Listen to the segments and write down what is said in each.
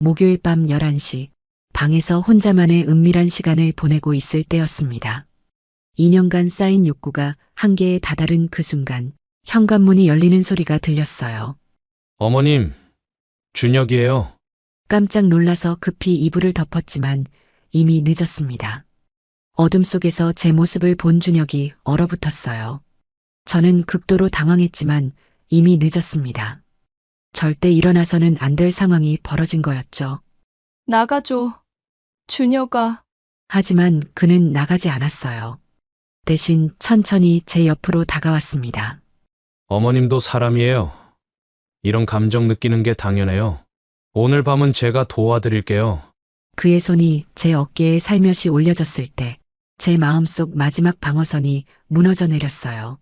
목요일 밤 11시, 방에서 혼자만의 은밀한 시간을 보내고 있을 때였습니다. 2년간 쌓인 욕구가 한계에 다다른 그 순간, 현관문이 열리는 소리가 들렸어요. 어머님, 준혁이에요. 깜짝 놀라서 급히 이불을 덮었지만 이미 늦었습니다. 어둠 속에서 제 모습을 본 준혁이 얼어붙었어요. 저는 극도로 당황했지만 이미 늦었습니다. 절대 일어나서는 안 될 상황이 벌어진 거였죠. 나가줘. 준혁아. 하지만 그는 나가지 않았어요. 대신 천천히 제 옆으로 다가왔습니다. 어머님도 사람이에요. 이런 감정 느끼는 게 당연해요. 오늘 밤은 제가 도와드릴게요. 그의 손이 제 어깨에 살며시 올려졌을 때 제 마음속 마지막 방어선이 무너져 내렸어요.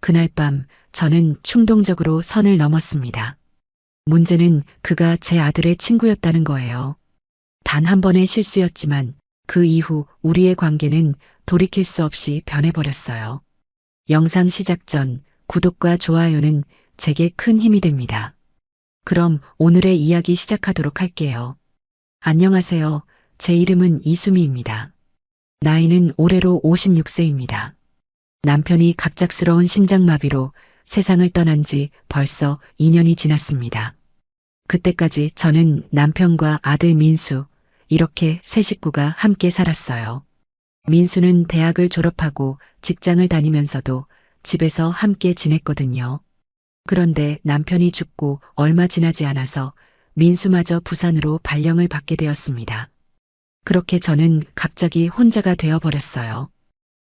그날 밤 저는 충동적으로 선을 넘었습니다. 문제는 그가 제 아들의 친구였다는 거예요. 단 한 번의 실수였지만 그 이후 우리의 관계는 돌이킬 수 없이 변해버렸어요. 영상 시작 전 구독과 좋아요는 제게 큰 힘이 됩니다. 그럼 오늘의 이야기 시작하도록 할게요. 안녕하세요. 제 이름은 이수미입니다. 나이는 올해로 56세입니다. 남편이 갑작스러운 심장마비로 세상을 떠난 지 벌써 2년이 지났습니다. 그때까지 저는 남편과 아들 민수, 이렇게 세 식구가 함께 살았어요. 민수는 대학을 졸업하고 직장을 다니면서도 집에서 함께 지냈거든요. 그런데 남편이 죽고 얼마 지나지 않아서 민수마저 부산으로 발령을 받게 되었습니다. 그렇게 저는 갑자기 혼자가 되어버렸어요.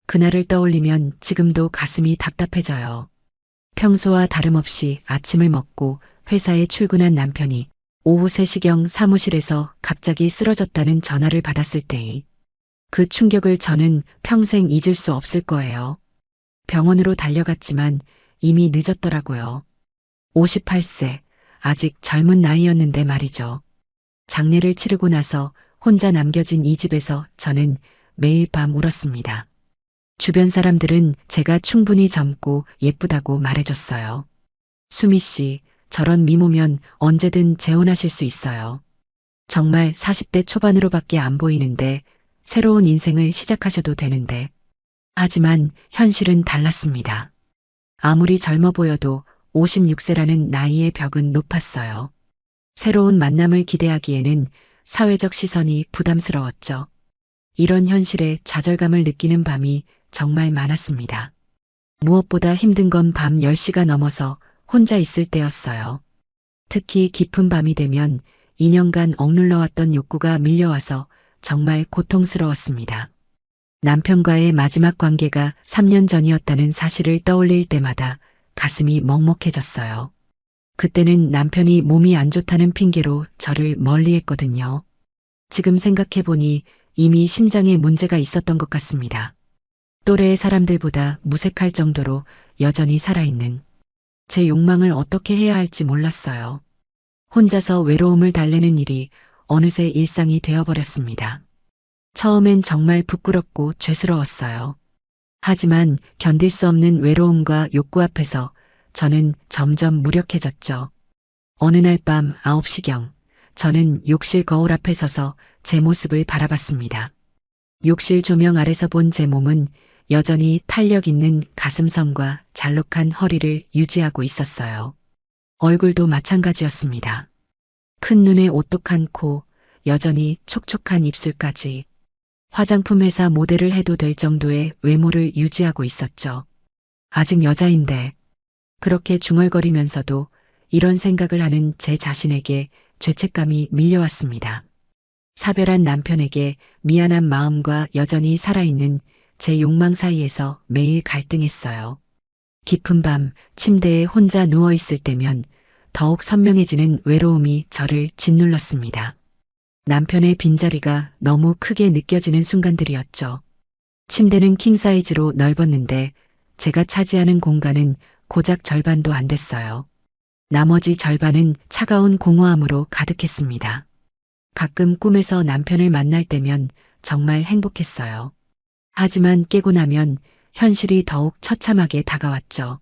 그날을 떠올리면 지금도 가슴이 답답해져요. 평소와 다름없이 아침을 먹고 회사에 출근한 남편이 오후 3시경 사무실에서 갑자기 쓰러졌다는 전화를 받았을 때의 그 충격을 저는 평생 잊을 수 없을 거예요. 병원으로 달려갔지만 이미 늦었더라고요. 58세, 아직 젊은 나이였는데 말이죠. 장례를 치르고 나서 혼자 남겨진 이 집에서 저는 매일 밤 울었습니다. 주변 사람들은 제가 충분히 젊고 예쁘다고 말해줬어요. 수미 씨, 저런 미모면 언제든 재혼하실 수 있어요. 정말 40대 초반으로밖에 안 보이는데 새로운 인생을 시작하셔도 되는데. 하지만 현실은 달랐습니다. 아무리 젊어 보여도 56세라는 나이의 벽은 높았어요. 새로운 만남을 기대하기에는 사회적 시선이 부담스러웠죠. 이런 현실에 좌절감을 느끼는 밤이 정말 많았습니다. 무엇보다 힘든 건 밤 10시가 넘어서 혼자 있을 때였어요. 특히 깊은 밤이 되면 2년간 억눌러왔던 욕구가 밀려와서 정말 고통스러웠습니다. 남편과의 마지막 관계가 3년 전이었다는 사실을 떠올릴 때마다 가슴이 먹먹해졌어요. 그때는 남편이 몸이 안 좋다는 핑계로 저를 멀리했거든요. 지금 생각해보니 이미 심장에 문제가 있었던 것 같습니다. 또래의 사람들보다 무색할 정도로 여전히 살아있는 제 욕망을 어떻게 해야 할지 몰랐어요. 혼자서 외로움을 달래는 일이 어느새 일상이 되어버렸습니다. 처음엔 정말 부끄럽고 죄스러웠어요. 하지만 견딜 수 없는 외로움과 욕구 앞에서 저는 점점 무력해졌죠. 어느 날 밤 9시경, 저는 욕실 거울 앞에 서서 제 모습을 바라봤습니다. 욕실 조명 아래서 본 제 몸은 여전히 탄력 있는 가슴선과 잘록한 허리를 유지하고 있었어요. 얼굴도 마찬가지였습니다. 큰 눈에 오똑한 코, 여전히 촉촉한 입술까지. 화장품 회사 모델을 해도 될 정도의 외모를 유지하고 있었죠. 아직 여자인데 그렇게 중얼거리면서도 이런 생각을 하는 제 자신에게 죄책감이 밀려왔습니다. 사별한 남편에게 미안한 마음과 여전히 살아있는 제 욕망 사이에서 매일 갈등했어요. 깊은 밤 침대에 혼자 누워있을 때면 더욱 선명해지는 외로움이 저를 짓눌렀습니다. 남편의 빈자리가 너무 크게 느껴지는 순간들이었죠. 침대는 킹사이즈로 넓었는데 제가 차지하는 공간은 고작 절반도 안 됐어요. 나머지 절반은 차가운 공허함으로 가득했습니다. 가끔 꿈에서 남편을 만날 때면 정말 행복했어요. 하지만 깨고 나면 현실이 더욱 처참하게 다가왔죠.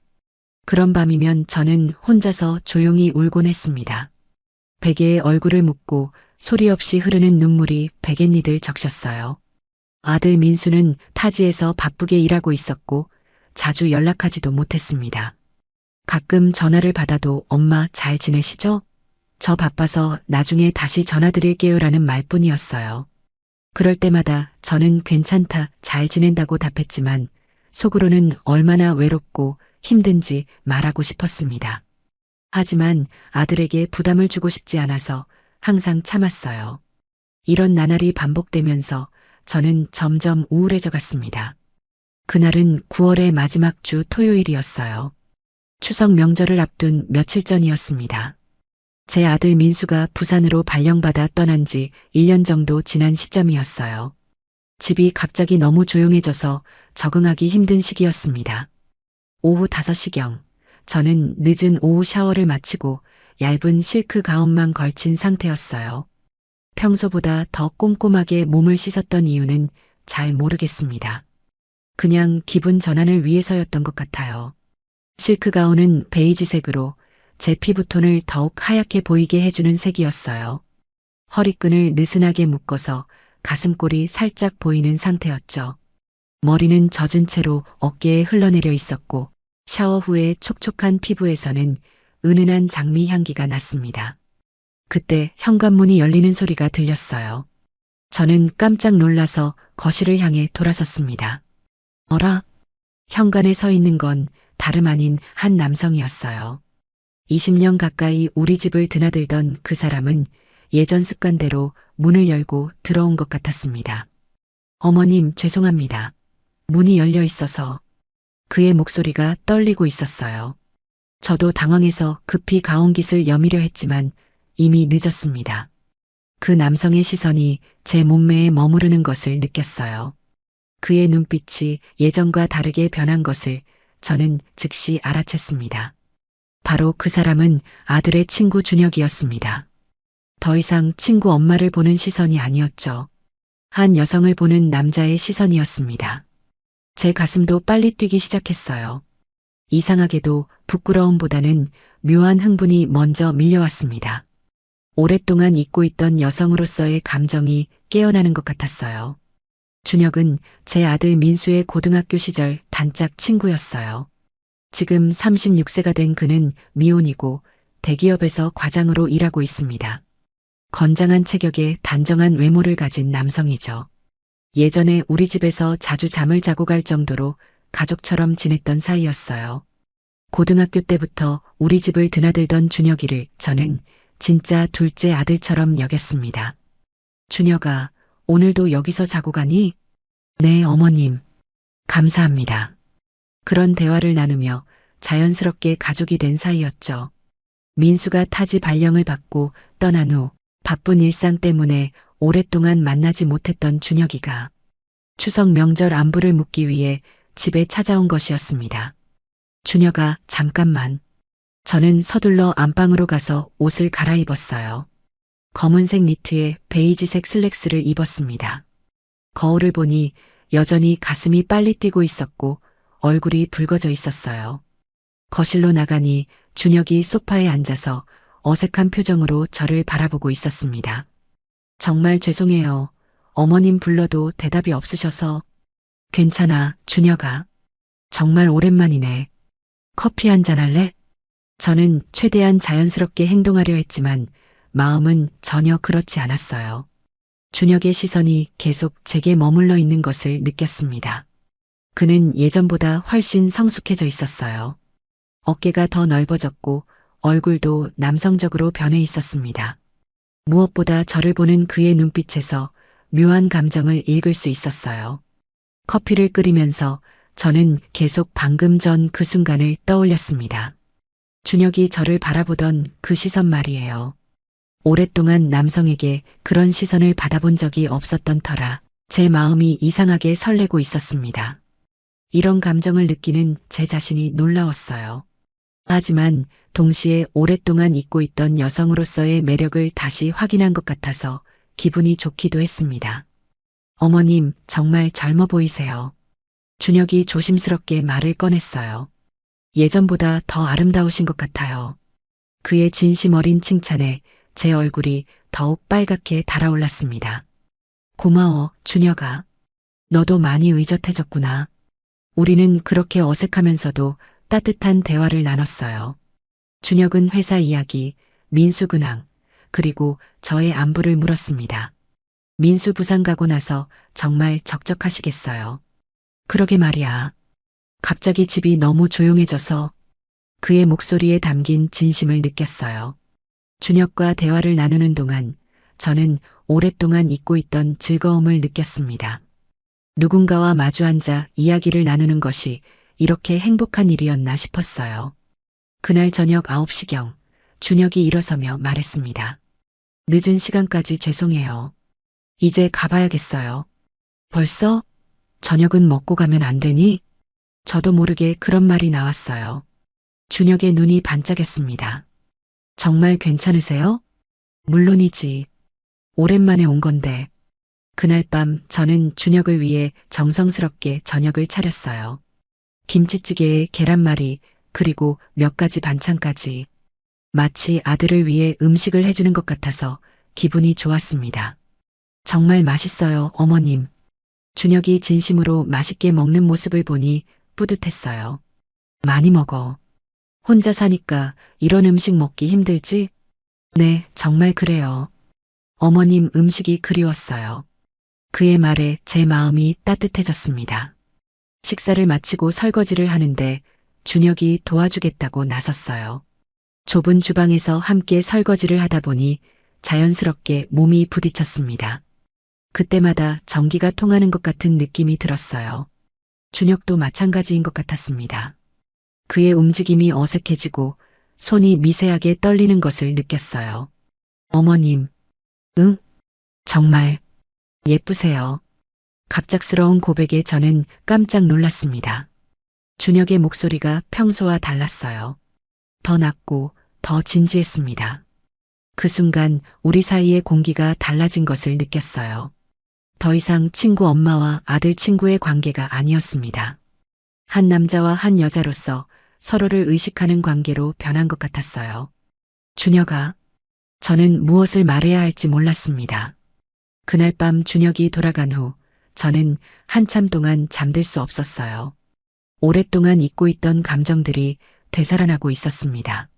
그런 밤이면 저는 혼자서 조용히 울곤 했습니다. 베개에 얼굴을 묻고 소리 없이 흐르는 눈물이 베갯니들 적셨어요. 아들 민수는 타지에서 바쁘게 일하고 있었고 자주 연락하지도 못했습니다. 가끔 전화를 받아도 엄마 잘 지내시죠? 저 바빠서 나중에 다시 전화드릴게요라는 말뿐이었어요. 그럴 때마다 저는 괜찮다, 잘 지낸다고 답했지만 속으로는 얼마나 외롭고 힘든지 말하고 싶었습니다. 하지만 아들에게 부담을 주고 싶지 않아서 항상 참았어요. 이런 나날이 반복되면서 저는 점점 우울해져 갔습니다. 그날은 9월의 마지막 주 토요일이었어요. 추석 명절을 앞둔 며칠 전이었습니다. 제 아들 민수가 부산으로 발령받아 떠난 지 1년 정도 지난 시점이었어요. 집이 갑자기 너무 조용해져서 적응하기 힘든 시기였습니다. 오후 5시경, 저는 늦은 오후 샤워를 마치고 얇은 실크 가운만 걸친 상태였어요. 평소보다 더 꼼꼼하게 몸을 씻었던 이유는 잘 모르겠습니다. 그냥 기분 전환을 위해서였던 것 같아요. 실크 가운은 베이지색으로 제 피부톤을 더욱 하얗게 보이게 해주는 색이었어요. 허리끈을 느슨하게 묶어서 가슴골이 살짝 보이는 상태였죠. 머리는 젖은 채로 어깨에 흘러내려 있었고 샤워 후에 촉촉한 피부에서는 은은한 장미 향기가 났습니다. 그때 현관문이 열리는 소리가 들렸어요. 저는 깜짝 놀라서 거실을 향해 돌아섰습니다. 어라? 현관에 서 있는 건 다름 아닌 한 남성이었어요. 20년 가까이 우리 집을 드나들던 그 사람은 예전 습관대로 문을 열고 들어온 것 같았습니다. 어머님, 죄송합니다. 문이 열려 있어서. 그의 목소리가 떨리고 있었어요. 저도 당황해서 급히 가온깃을 여미려 했지만 이미 늦었습니다. 그 남성의 시선이 제 몸매에 머무르는 것을 느꼈어요. 그의 눈빛이 예전과 다르게 변한 것을 저는 즉시 알아챘습니다. 바로 그 사람은 아들의 친구 준혁이었습니다. 더 이상 친구 엄마를 보는 시선이 아니었죠. 한 여성을 보는 남자의 시선이었습니다. 제 가슴도 빨리 뛰기 시작했어요. 이상하게도 부끄러움보다는 묘한 흥분이 먼저 밀려왔습니다. 오랫동안 잊고 있던 여성으로서의 감정이 깨어나는 것 같았어요. 준혁은 제 아들 민수의 고등학교 시절 단짝 친구였어요. 지금 36세가 된 그는 미혼이고 대기업에서 과장으로 일하고 있습니다. 건장한 체격에 단정한 외모를 가진 남성이죠. 예전에 우리 집에서 자주 잠을 자고 갈 정도로 가족처럼 지냈던 사이였어요. 고등학교 때부터 우리 집을 드나들던 준혁이를 저는 진짜 둘째 아들처럼 여겼습니다. 준혁아, 오늘도 여기서 자고 가니? 네, 어머님. 감사합니다. 그런 대화를 나누며 자연스럽게 가족이 된 사이였죠. 민수가 타지 발령을 받고 떠난 후 바쁜 일상 때문에 오랫동안 만나지 못했던 준혁이가 추석 명절 안부를 묻기 위해 집에 찾아온 것이었습니다. 준혁아, 잠깐만. 저는 서둘러 안방으로 가서 옷을 갈아입었어요. 검은색 니트에 베이지색 슬랙스를 입었습니다. 거울을 보니 여전히 가슴이 빨리 뛰고 있었고 얼굴이 붉어져 있었어요. 거실로 나가니 준혁이 소파에 앉아서 어색한 표정으로 저를 바라보고 있었습니다. 정말 죄송해요. 어머님 불러도 대답이 없으셔서. 괜찮아, 준혁아. 정말 오랜만이네. 커피 한잔 할래? 저는 최대한 자연스럽게 행동하려 했지만 마음은 전혀 그렇지 않았어요. 준혁의 시선이 계속 제게 머물러 있는 것을 느꼈습니다. 그는 예전보다 훨씬 성숙해져 있었어요. 어깨가 더 넓어졌고 얼굴도 남성적으로 변해 있었습니다. 무엇보다 저를 보는 그의 눈빛에서 묘한 감정을 읽을 수 있었어요. 커피를 끓이면서 저는 계속 방금 전 그 순간을 떠올렸습니다. 준혁이 저를 바라보던 그 시선 말이에요. 오랫동안 남성에게 그런 시선을 받아본 적이 없었던 터라 제 마음이 이상하게 설레고 있었습니다. 이런 감정을 느끼는 제 자신이 놀라웠어요. 하지만 동시에 오랫동안 잊고 있던 여성으로서의 매력을 다시 확인한 것 같아서 기분이 좋기도 했습니다. 어머님, 정말 젊어 보이세요. 준혁이 조심스럽게 말을 꺼냈어요. 예전보다 더 아름다우신 것 같아요. 그의 진심 어린 칭찬에 제 얼굴이 더욱 빨갛게 달아올랐습니다. 고마워, 준혁아. 너도 많이 의젓해졌구나. 우리는 그렇게 어색하면서도 따뜻한 대화를 나눴어요. 준혁은 회사 이야기, 민수 근황, 그리고 저의 안부를 물었습니다. 민수 부산 가고 나서 정말 적적하시겠어요. 그러게 말이야. 갑자기 집이 너무 조용해져서 그의 목소리에 담긴 진심을 느꼈어요. 준혁과 대화를 나누는 동안 저는 오랫동안 잊고 있던 즐거움을 느꼈습니다. 누군가와 마주 앉아 이야기를 나누는 것이 이렇게 행복한 일이었나 싶었어요. 그날 저녁 9시경 준혁이 일어서며 말했습니다. 늦은 시간까지 죄송해요. 이제 가봐야겠어요. 벌써? 저녁은 먹고 가면 안 되니? 저도 모르게 그런 말이 나왔어요. 준혁의 눈이 반짝였습니다. 정말 괜찮으세요? 물론이지. 오랜만에 온 건데. 그날 밤 저는 준혁을 위해 정성스럽게 저녁을 차렸어요. 김치찌개에 계란말이, 그리고 몇 가지 반찬까지. 마치 아들을 위해 음식을 해주는 것 같아서 기분이 좋았습니다. 정말 맛있어요, 어머님. 준혁이 진심으로 맛있게 먹는 모습을 보니 뿌듯했어요. 많이 먹어. 혼자 사니까 이런 음식 먹기 힘들지? 네, 정말 그래요. 어머님 음식이 그리웠어요. 그의 말에 제 마음이 따뜻해졌습니다. 식사를 마치고 설거지를 하는데 준혁이 도와주겠다고 나섰어요. 좁은 주방에서 함께 설거지를 하다 보니 자연스럽게 몸이 부딪혔습니다. 그때마다 전기가 통하는 것 같은 느낌이 들었어요. 준혁도 마찬가지인 것 같았습니다. 그의 움직임이 어색해지고 손이 미세하게 떨리는 것을 느꼈어요. 어머님, 응? 정말 예쁘세요. 갑작스러운 고백에 저는 깜짝 놀랐습니다. 준혁의 목소리가 평소와 달랐어요. 더 낮고 더 진지했습니다. 그 순간 우리 사이의 공기가 달라진 것을 느꼈어요. 더 이상 친구 엄마와 아들 친구의 관계가 아니었습니다. 한 남자와 한 여자로서 서로를 의식하는 관계로 변한 것 같았어요. 준혁아, 저는 무엇을 말해야 할지 몰랐습니다. 그날 밤 준혁이 돌아간 후 저는 한참 동안 잠들 수 없었어요. 오랫동안 잊고 있던 감정들이 되살아나고 있었습니다.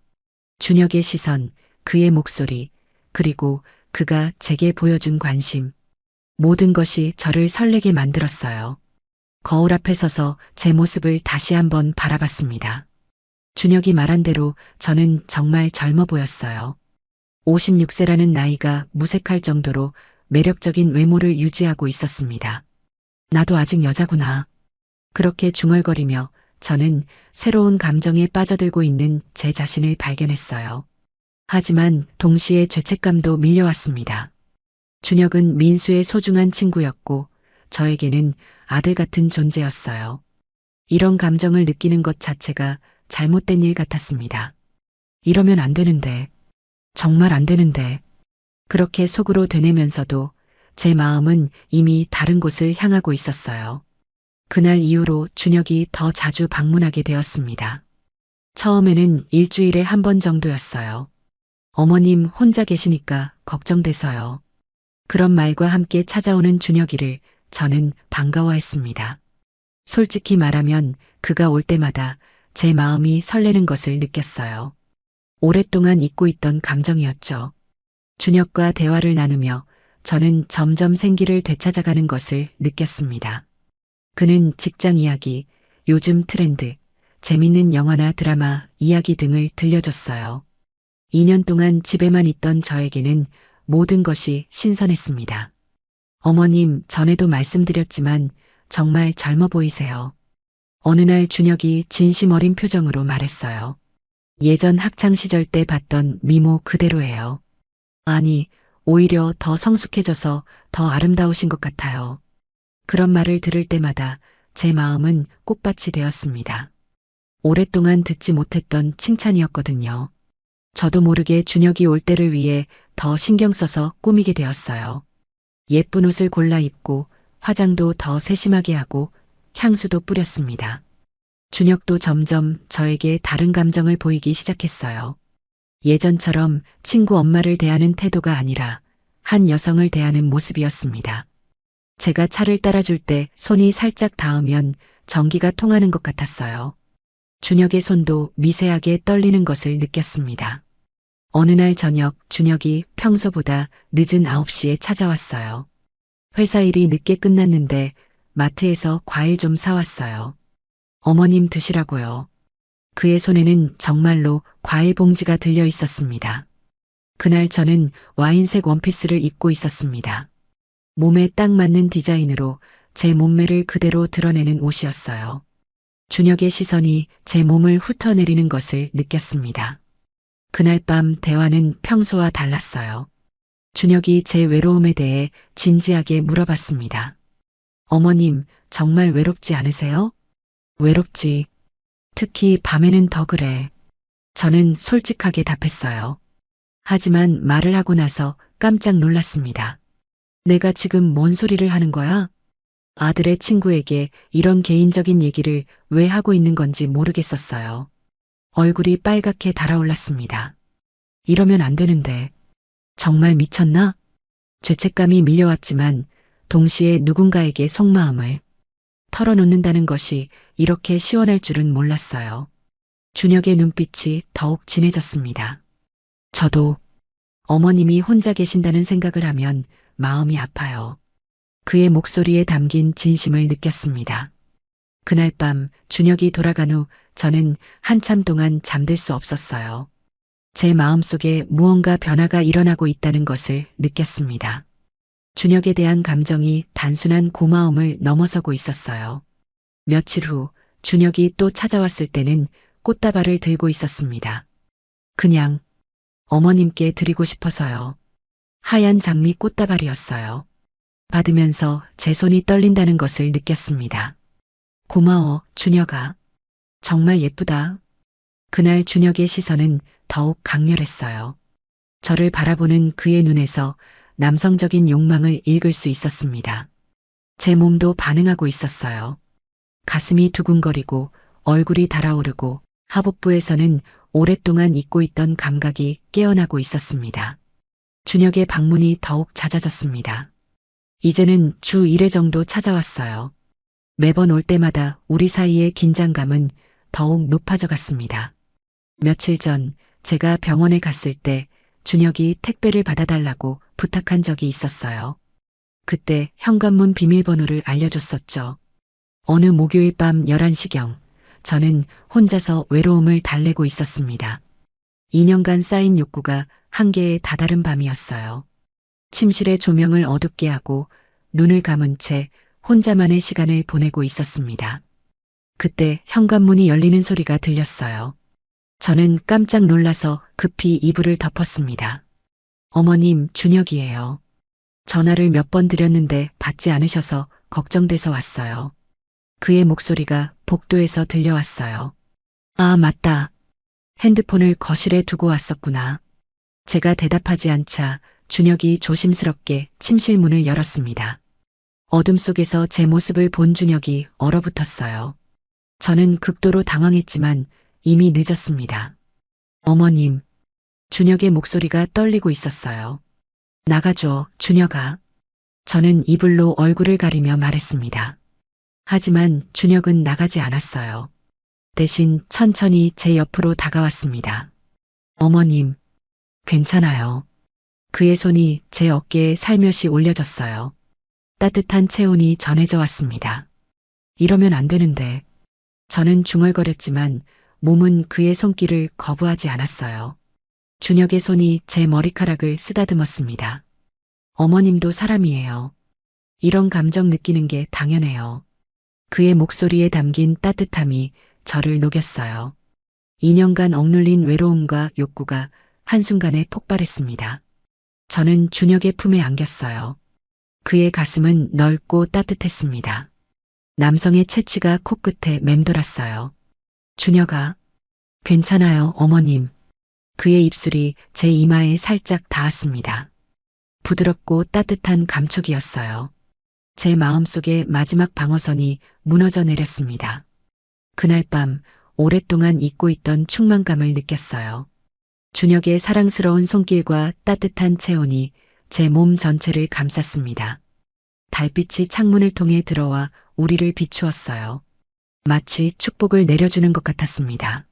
준혁의 시선, 그의 목소리, 그리고 그가 제게 보여준 관심. 모든 것이 저를 설레게 만들었어요. 거울 앞에 서서 제 모습을 다시 한번 바라봤습니다. 준혁이 말한 대로 저는 정말 젊어 보였어요. 56세라는 나이가 무색할 정도로 매력적인 외모를 유지하고 있었습니다. 나도 아직 여자구나. 그렇게 중얼거리며 저는 새로운 감정에 빠져들고 있는 제 자신을 발견했어요. 하지만 동시에 죄책감도 밀려왔습니다. 준혁은 민수의 소중한 친구였고 저에게는 아들 같은 존재였어요. 이런 감정을 느끼는 것 자체가 잘못된 일 같았습니다. 이러면 안 되는데, 정말 안 되는데, 그렇게 속으로 되뇌면서도 제 마음은 이미 다른 곳을 향하고 있었어요. 그날 이후로 준혁이 더 자주 방문하게 되었습니다. 처음에는 일주일에 한 번 정도였어요. 어머님 혼자 계시니까 걱정돼서요. 그런 말과 함께 찾아오는 준혁이를 저는 반가워했습니다. 솔직히 말하면 그가 올 때마다 제 마음이 설레는 것을 느꼈어요. 오랫동안 잊고 있던 감정이었죠. 준혁과 대화를 나누며 저는 점점 생기를 되찾아가는 것을 느꼈습니다. 그는 직장 이야기, 요즘 트렌드, 재밌는 영화나 드라마 이야기 등을 들려줬어요. 2년 동안 집에만 있던 저에게는 모든 것이 신선했습니다. 어머님, 전에도 말씀드렸지만 정말 젊어 보이세요. 어느 날 준혁이 진심 어린 표정으로 말했어요. 예전 학창시절 때 봤던 미모 그대로예요. 아니, 오히려 더 성숙해져서 더 아름다우신 것 같아요. 그런 말을 들을 때마다 제 마음은 꽃밭이 되었습니다. 오랫동안 듣지 못했던 칭찬이었거든요. 저도 모르게 준혁이 올 때를 위해 더 신경 써서 꾸미게 되었어요. 예쁜 옷을 골라 입고 화장도 더 세심하게 하고 향수도 뿌렸습니다. 준혁도 점점 저에게 다른 감정을 보이기 시작했어요. 예전처럼 친구 엄마를 대하는 태도가 아니라 한 여성을 대하는 모습이었습니다. 제가 차를 따라줄 때 손이 살짝 닿으면 전기가 통하는 것 같았어요. 준혁의 손도 미세하게 떨리는 것을 느꼈습니다. 어느 날 저녁 준혁이 평소보다 늦은 9시에 찾아왔어요. 회사 일이 늦게 끝났는데 마트에서 과일 좀 사왔어요. 어머님 드시라고요. 그의 손에는 정말로 과일 봉지가 들려 있었습니다. 그날 저는 와인색 원피스를 입고 있었습니다. 몸에 딱 맞는 디자인으로 제 몸매를 그대로 드러내는 옷이었어요. 준혁의 시선이 제 몸을 훑어내리는 것을 느꼈습니다. 그날 밤 대화는 평소와 달랐어요. 준혁이 제 외로움에 대해 진지하게 물어봤습니다. 어머님, 정말 외롭지 않으세요? 외롭지. 특히 밤에는 더 그래. 저는 솔직하게 답했어요. 하지만 말을 하고 나서 깜짝 놀랐습니다. 내가 지금 뭔 소리를 하는 거야? 아들의 친구에게 이런 개인적인 얘기를 왜 하고 있는 건지 모르겠었어요. 얼굴이 빨갛게 달아올랐습니다. 이러면 안 되는데. 정말 미쳤나? 죄책감이 밀려왔지만 동시에 누군가에게 속마음을 털어놓는다는 것이 이렇게 시원할 줄은 몰랐어요. 준혁의 눈빛이 더욱 진해졌습니다. 저도 어머님이 혼자 계신다는 생각을 하면 마음이 아파요. 그의 목소리에 담긴 진심을 느꼈습니다. 그날 밤 준혁이 돌아간 후 저는 한참 동안 잠들 수 없었어요. 제 마음속에 무언가 변화가 일어나고 있다는 것을 느꼈습니다. 준혁에 대한 감정이 단순한 고마움을 넘어서고 있었어요. 며칠 후 준혁이 또 찾아왔을 때는 꽃다발을 들고 있었습니다. 그냥 어머님께 드리고 싶어서요. 하얀 장미 꽃다발이었어요. 받으면서 제 손이 떨린다는 것을 느꼈습니다. 고마워, 준혁아. 정말 예쁘다. 그날 준혁의 시선은 더욱 강렬했어요. 저를 바라보는 그의 눈에서 남성적인 욕망을 읽을 수 있었습니다. 제 몸도 반응하고 있었어요. 가슴이 두근거리고 얼굴이 달아오르고 하복부에서는 오랫동안 잊고 있던 감각이 깨어나고 있었습니다. 준혁의 방문이 더욱 잦아졌습니다. 이제는 주 1회 정도 찾아왔어요. 매번 올 때마다 우리 사이의 긴장감은 더욱 높아져 갔습니다. 며칠 전 제가 병원에 갔을 때 준혁이 택배를 받아달라고 부탁한 적이 있었어요. 그때 현관문 비밀번호를 알려줬었죠. 어느 목요일 밤 11시경 저는 혼자서 외로움을 달래고 있었습니다. 2년간 쌓인 욕구가 한계에 다다른 밤이었어요. 침실의 조명을 어둡게 하고 눈을 감은 채 혼자만의 시간을 보내고 있었습니다. 그때 현관문이 열리는 소리가 들렸어요. 저는 깜짝 놀라서 급히 이불을 덮었습니다. 어머님, 준혁이에요. 전화를 몇 번 드렸는데 받지 않으셔서 걱정돼서 왔어요. 그의 목소리가 복도에서 들려왔어요. 아, 맞다. 핸드폰을 거실에 두고 왔었구나. 제가 대답하지 않자 준혁이 조심스럽게 침실 문을 열었습니다. 어둠 속에서 제 모습을 본 준혁이 얼어붙었어요. 저는 극도로 당황했지만 이미 늦었습니다. 어머님, 준혁의 목소리가 떨리고 있었어요. 나가줘, 준혁아. 저는 이불로 얼굴을 가리며 말했습니다. 하지만 준혁은 나가지 않았어요. 대신 천천히 제 옆으로 다가왔습니다. 어머님, 괜찮아요. 그의 손이 제 어깨에 살며시 올려졌어요. 따뜻한 체온이 전해져 왔습니다. 이러면 안 되는데. 저는 중얼거렸지만 몸은 그의 손길을 거부하지 않았어요. 준혁의 손이 제 머리카락을 쓰다듬었습니다. 어머님도 사람이에요. 이런 감정 느끼는 게 당연해요. 그의 목소리에 담긴 따뜻함이 저를 녹였어요. 2년간 억눌린 외로움과 욕구가 한순간에 폭발했습니다. 저는 준혁의 품에 안겼어요. 그의 가슴은 넓고 따뜻했습니다. 남성의 채취가 코끝에 맴돌았어요. 준혁아, 괜찮아요, 어머님. 그의 입술이 제 이마에 살짝 닿았습니다. 부드럽고 따뜻한 감촉이었어요. 제 마음속의 마지막 방어선이 무너져 내렸습니다. 그날 밤 오랫동안 잊고 있던 충만감을 느꼈어요. 준혁의 사랑스러운 손길과 따뜻한 체온이 제 몸 전체를 감쌌습니다. 달빛이 창문을 통해 들어와 우리를 비추었어요. 마치 축복을 내려주는 것 같았습니다.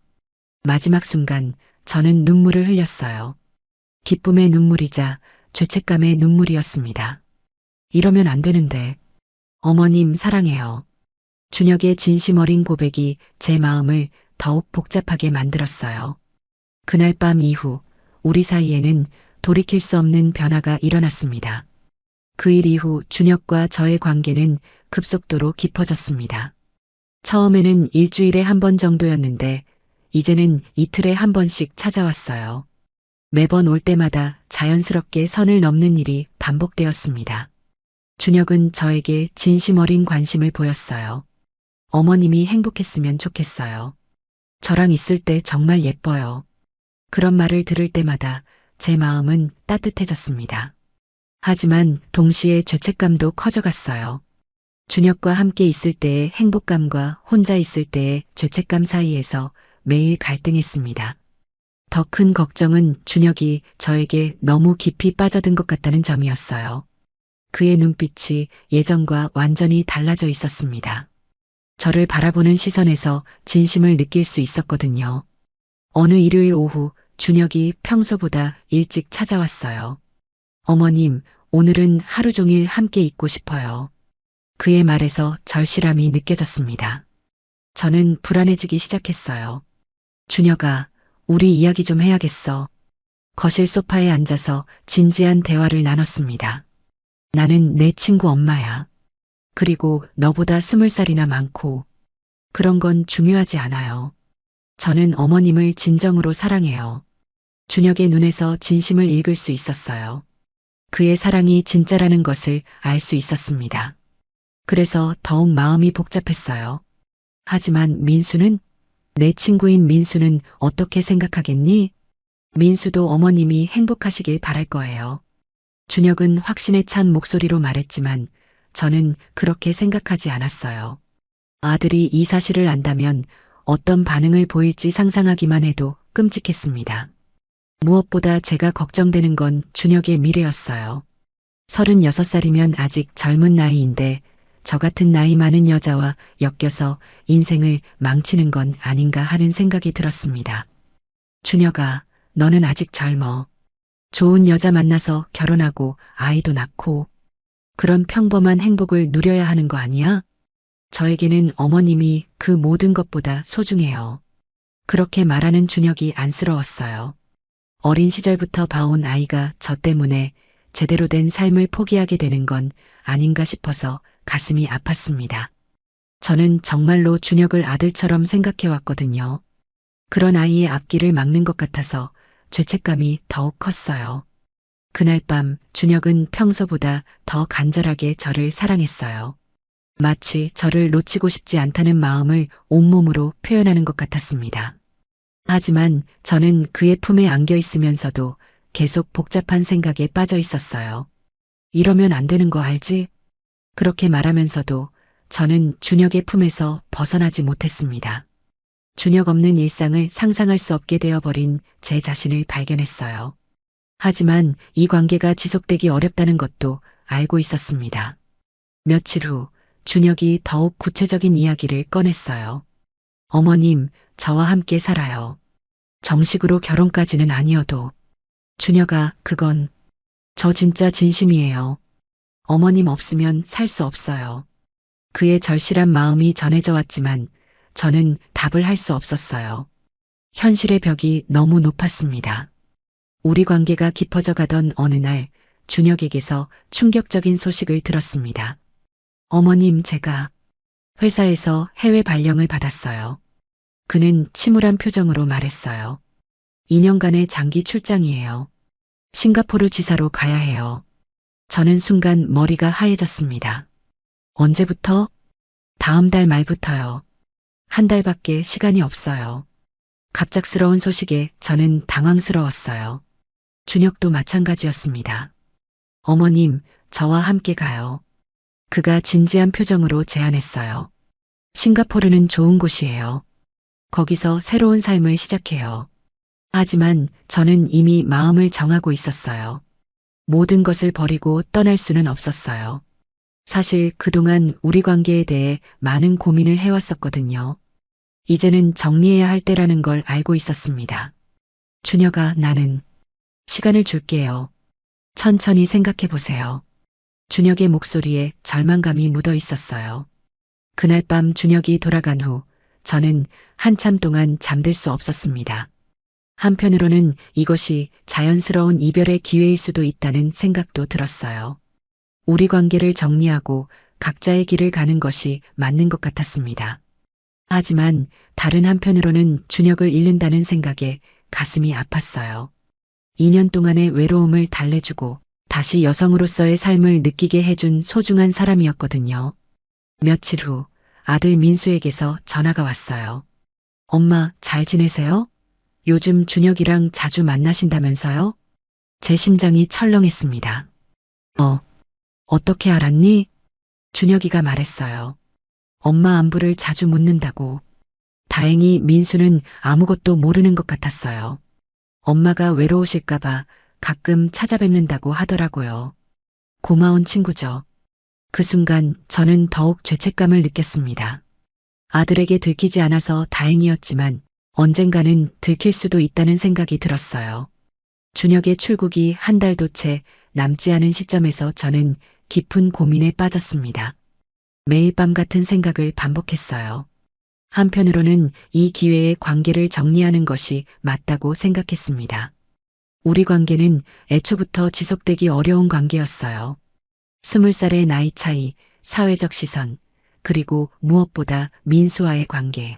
마지막 순간 저는 눈물을 흘렸어요. 기쁨의 눈물이자 죄책감의 눈물이었습니다. 이러면 안 되는데. 어머님 사랑해요. 준혁의 진심 어린 고백이 제 마음을 더욱 복잡하게 만들었어요. 그날 밤 이후 우리 사이에는 돌이킬 수 없는 변화가 일어났습니다. 그 일 이후 준혁과 저의 관계는 급속도로 깊어졌습니다. 처음에는 일주일에 한 번 정도였는데 이제는 이틀에 한 번씩 찾아왔어요. 매번 올 때마다 자연스럽게 선을 넘는 일이 반복되었습니다. 준혁은 저에게 진심 어린 관심을 보였어요. 어머님이 행복했으면 좋겠어요. 저랑 있을 때 정말 예뻐요. 그런 말을 들을 때마다 제 마음은 따뜻해졌습니다. 하지만 동시에 죄책감도 커져갔어요. 준혁과 함께 있을 때의 행복감과 혼자 있을 때의 죄책감 사이에서 매일 갈등했습니다. 더 큰 걱정은 준혁이 저에게 너무 깊이 빠져든 것 같다는 점이었어요. 그의 눈빛이 예전과 완전히 달라져 있었습니다. 저를 바라보는 시선에서 진심을 느낄 수 있었거든요. 어느 일요일 오후 준혁이 평소보다 일찍 찾아왔어요. 어머님, 오늘은 하루 종일 함께 있고 싶어요. 그의 말에서 절실함이 느껴졌습니다. 저는 불안해지기 시작했어요. 준혁아, 우리 이야기 좀 해야겠어. 거실 소파에 앉아서 진지한 대화를 나눴습니다. 나는 내 친구 엄마야. 그리고 너보다 20살이나 많고 그런 건 중요하지 않아요. 저는 어머님을 진정으로 사랑해요. 준혁의 눈에서 진심을 읽을 수 있었어요. 그의 사랑이 진짜라는 것을 알 수 있었습니다. 그래서 더욱 마음이 복잡했어요. 하지만 민수는? 내 친구인 민수는 어떻게 생각하겠니? 민수도 어머님이 행복하시길 바랄 거예요. 준혁은 확신에 찬 목소리로 말했지만 저는 그렇게 생각하지 않았어요. 아들이 이 사실을 안다면 어떤 반응을 보일지 상상하기만 해도 끔찍했습니다. 무엇보다 제가 걱정되는 건 준혁의 미래였어요. 36살이면 아직 젊은 나이인데 저 같은 나이 많은 여자와 엮여서 인생을 망치는 건 아닌가 하는 생각이 들었습니다. 준혁아, 너는 아직 젊어. 좋은 여자 만나서 결혼하고 아이도 낳고 그런 평범한 행복을 누려야 하는 거 아니야? 저에게는 어머님이 그 모든 것보다 소중해요. 그렇게 말하는 준혁이 안쓰러웠어요. 어린 시절부터 봐온 아이가 저 때문에 제대로 된 삶을 포기하게 되는 건 아닌가 싶어서 가슴이 아팠습니다. 저는 정말로 준혁을 아들처럼 생각해왔거든요. 그런 아이의 앞길을 막는 것 같아서 죄책감이 더욱 컸어요. 그날 밤 준혁은 평소보다 더 간절하게 저를 사랑했어요. 마치 저를 놓치고 싶지 않다는 마음을 온몸으로 표현하는 것 같았습니다. 하지만 저는 그의 품에 안겨 있으면서도 계속 복잡한 생각에 빠져 있었어요. 이러면 안 되는 거 알지? 그렇게 말하면서도 저는 준혁의 품에서 벗어나지 못했습니다. 준혁 없는 일상을 상상할 수 없게 되어버린 제 자신을 발견했어요. 하지만 이 관계가 지속되기 어렵다는 것도 알고 있었습니다. 며칠 후 준혁이 더욱 구체적인 이야기를 꺼냈어요. 어머님, 저와 함께 살아요. 정식으로 결혼까지는 아니어도. 준혁아, 그건 저 진짜 진심이에요. 어머님 없으면 살 수 없어요. 그의 절실한 마음이 전해져 왔지만 저는 답을 할 수 없었어요. 현실의 벽이 너무 높았습니다. 우리 관계가 깊어져 가던 어느 날 준혁에게서 충격적인 소식을 들었습니다. 어머님, 제가 회사에서 해외 발령을 받았어요. 그는 침울한 표정으로 말했어요. 2년간의 장기 출장이에요. 싱가포르 지사로 가야 해요. 저는 순간 머리가 하얘졌습니다. 언제부터? 다음 달 말부터요. 한 달밖에 시간이 없어요. 갑작스러운 소식에 저는 당황스러웠어요. 준혁도 마찬가지였습니다. 어머님, 저와 함께 가요. 그가 진지한 표정으로 제안했어요. 싱가포르는 좋은 곳이에요. 거기서 새로운 삶을 시작해요. 하지만 저는 이미 마음을 정하고 있었어요. 모든 것을 버리고 떠날 수는 없었어요. 사실 그동안 우리 관계에 대해 많은 고민을 해왔었거든요. 이제는 정리해야 할 때라는 걸 알고 있었습니다. 준혁아, 나는 시간을 줄게요. 천천히 생각해 보세요. 준혁의 목소리에 절망감이 묻어 있었어요. 그날 밤 준혁이 돌아간 후 저는 한참 동안 잠들 수 없었습니다. 한편으로는 이것이 자연스러운 이별의 기회일 수도 있다는 생각도 들었어요. 우리 관계를 정리하고 각자의 길을 가는 것이 맞는 것 같았습니다. 하지만 다른 한편으로는 준혁을 잃는다는 생각에 가슴이 아팠어요. 2년 동안의 외로움을 달래주고 다시 여성으로서의 삶을 느끼게 해준 소중한 사람이었거든요. 며칠 후 아들 민수에게서 전화가 왔어요. 엄마, 잘 지내세요? 요즘 준혁이랑 자주 만나신다면서요? 제 심장이 철렁했습니다. 어떻게 알았니? 준혁이가 말했어요. 엄마 안부를 자주 묻는다고. 다행히 민수는 아무것도 모르는 것 같았어요. 엄마가 외로우실까봐 가끔 찾아뵙는다고 하더라고요. 고마운 친구죠. 그 순간 저는 더욱 죄책감을 느꼈습니다. 아들에게 들키지 않아서 다행이었지만 언젠가는 들킬 수도 있다는 생각이 들었어요. 준혁의 출국이 한 달도 채 남지 않은 시점에서 저는 깊은 고민에 빠졌습니다. 매일 밤 같은 생각을 반복했어요. 한편으로는 이 기회에 관계를 정리하는 것이 맞다고 생각했습니다. 우리 관계는 애초부터 지속되기 어려운 관계였어요. 20살의 나이 차이, 사회적 시선, 그리고 무엇보다 민수와의 관계.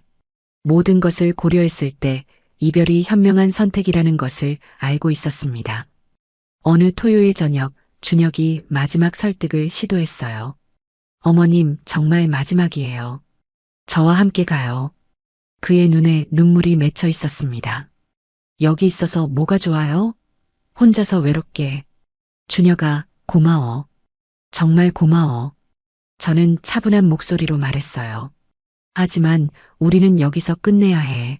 모든 것을 고려했을 때 이별이 현명한 선택이라는 것을 알고 있었습니다. 어느 토요일 저녁, 준혁이 마지막 설득을 시도했어요. 어머님, 정말 마지막이에요. 저와 함께 가요. 그의 눈에 눈물이 맺혀 있었습니다. 여기 있어서 뭐가 좋아요? 혼자서 외롭게. 준혁아, 고마워. 정말 고마워. 저는 차분한 목소리로 말했어요. 하지만 우리는 여기서 끝내야 해.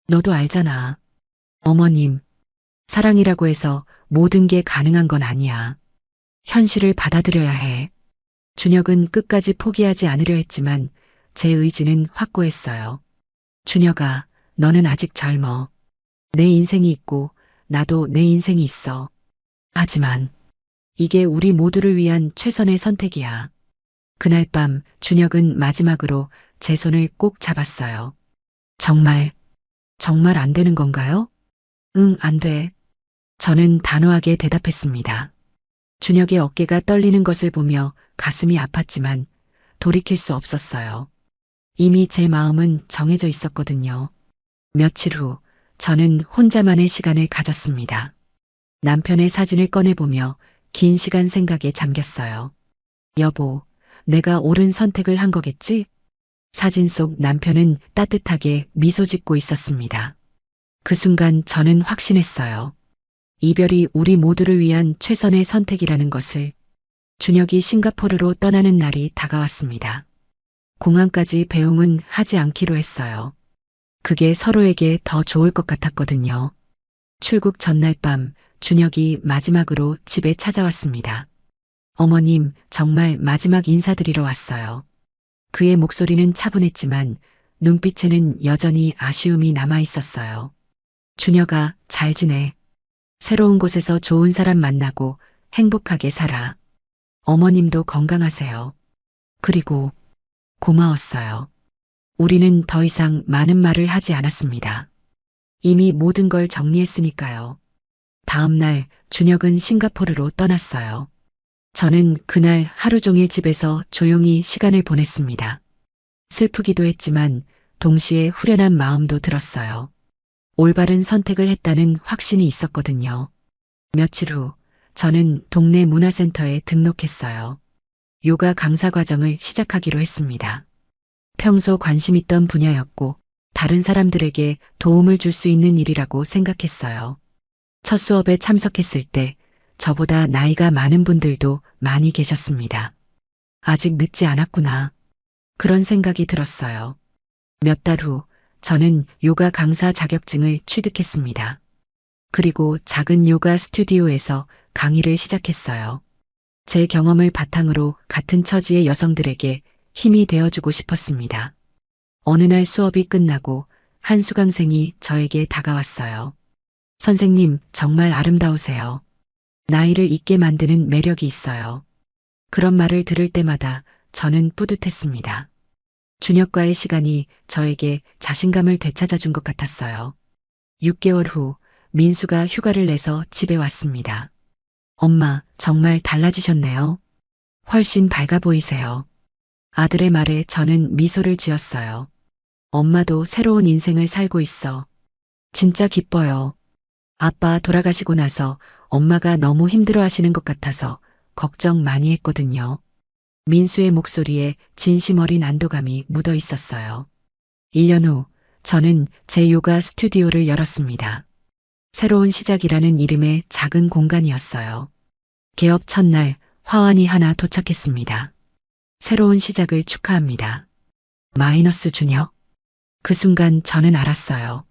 너도 알잖아. 어머님, 사랑이라고 해서 모든 게 가능한 건 아니야. 현실을 받아들여야 해. 준혁은 끝까지 포기하지 않으려 했지만 제 의지는 확고했어요. 준혁아, 너는 아직 젊어. 내 인생이 있고 나도 내 인생이 있어. 하지만 이게 우리 모두를 위한 최선의 선택이야. 그날 밤 준혁은 마지막으로 제 손을 꼭 잡았어요. 정말 안 되는 건가요? 응, 안 돼. 저는 단호하게 대답했습니다. 준혁의 어깨가 떨리는 것을 보며 가슴이 아팠지만 돌이킬 수 없었어요. 이미 제 마음은 정해져 있었거든요. 며칠 후 저는 혼자만의 시간을 가졌습니다. 남편의 사진을 꺼내보며 긴 시간 생각에 잠겼어요. 여보, 내가 옳은 선택을 한 거겠지? 사진 속 남편은 따뜻하게 미소 짓고 있었습니다. 그 순간 저는 확신했어요. 이별이 우리 모두를 위한 최선의 선택이라는 것을. 준혁이 싱가포르로 떠나는 날이 다가왔습니다. 공항까지 배웅은 하지 않기로 했어요. 그게 서로에게 더 좋을 것 같았거든요. 출국 전날 밤 준혁이 마지막으로 집에 찾아왔습니다. 어머님, 정말 마지막 인사드리러 왔어요. 그의 목소리는 차분했지만 눈빛에는 여전히 아쉬움이 남아 있었어요. 준혁아, 잘 지내. 새로운 곳에서 좋은 사람 만나고 행복하게 살아. 어머님도 건강하세요. 그리고 고마웠어요. 우리는 더 이상 많은 말을 하지 않았습니다. 이미 모든 걸 정리했으니까요. 다음 날 준혁은 싱가포르로 떠났어요. 저는 그날 하루 종일 집에서 조용히 시간을 보냈습니다. 슬프기도 했지만 동시에 후련한 마음도 들었어요. 올바른 선택을 했다는 확신이 있었거든요. 며칠 후 저는 동네 문화센터에 등록했어요. 요가 강사 과정을 시작하기로 했습니다. 평소 관심 있던 분야였고 다른 사람들에게 도움을 줄 수 있는 일이라고 생각했어요. 첫 수업에 참석했을 때 저보다 나이가 많은 분들도 많이 계셨습니다. 아직 늦지 않았구나. 그런 생각이 들었어요. 몇 달 후 저는 요가 강사 자격증을 취득했습니다. 그리고 작은 요가 스튜디오에서 강의를 시작했어요. 제 경험을 바탕으로 같은 처지의 여성들에게 힘이 되어주고 싶었습니다. 어느 날 수업이 끝나고 한 수강생이 저에게 다가왔어요. 선생님, 정말 아름다우세요. 나이를 잊게 만드는 매력이 있어요. 그런 말을 들을 때마다 저는 뿌듯했습니다. 준혁과의 시간이 저에게 자신감을 되찾아 준 것 같았어요. 6개월 후 민수가 휴가를 내서 집에 왔습니다. 엄마, 정말 달라지셨네요. 훨씬 밝아 보이세요. 아들의 말에 저는 미소를 지었어요. 엄마도 새로운 인생을 살고 있어. 진짜 기뻐요. 아빠 돌아가시고 나서 엄마가 너무 힘들어 하시는 것 같아서 걱정 많이 했거든요. 민수의 목소리에 진심 어린 안도감이 묻어 있었어요. 1년 후 저는 제 요가 스튜디오를 열었습니다. 새로운 시작이라는 이름의 작은 공간이었어요. 개업 첫날 화환이 하나 도착했습니다. 새로운 시작을 축하합니다. 마이너스 준혁. 그 순간 저는 알았어요.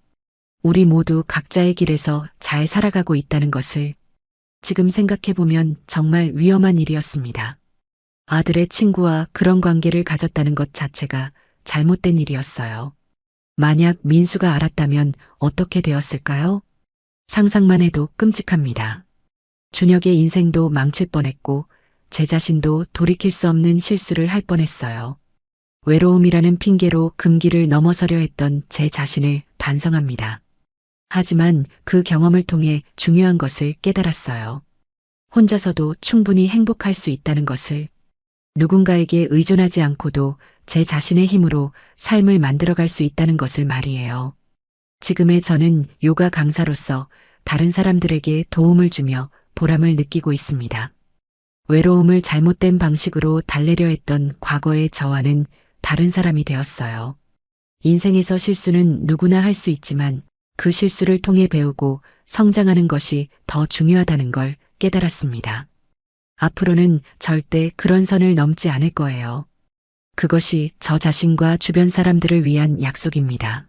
우리 모두 각자의 길에서 잘 살아가고 있다는 것을. 지금 생각해보면 정말 위험한 일이었습니다. 아들의 친구와 그런 관계를 가졌다는 것 자체가 잘못된 일이었어요. 만약 민수가 알았다면 어떻게 되었을까요? 상상만 해도 끔찍합니다. 준혁의 인생도 망칠 뻔했고 제 자신도 돌이킬 수 없는 실수를 할 뻔했어요. 외로움이라는 핑계로 금기를 넘어서려 했던 제 자신을 반성합니다. 하지만 그 경험을 통해 중요한 것을 깨달았어요. 혼자서도 충분히 행복할 수 있다는 것을. 누군가에게 의존하지 않고도 제 자신의 힘으로 삶을 만들어갈 수 있다는 것을 말이에요. 지금의 저는 요가 강사로서 다른 사람들에게 도움을 주며 보람을 느끼고 있습니다. 외로움을 잘못된 방식으로 달래려 했던 과거의 저와는 다른 사람이 되었어요. 인생에서 실수는 누구나 할 수 있지만 그 실수를 통해 배우고 성장하는 것이 더 중요하다는 걸 깨달았습니다. 앞으로는 절대 그런 선을 넘지 않을 거예요. 그것이 저 자신과 주변 사람들을 위한 약속입니다.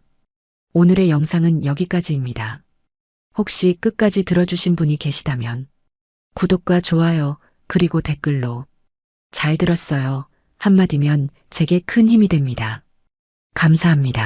오늘의 영상은 여기까지입니다. 혹시 끝까지 들어주신 분이 계시다면 구독과 좋아요 그리고 댓글로 잘 들었어요 한마디면 제게 큰 힘이 됩니다. 감사합니다.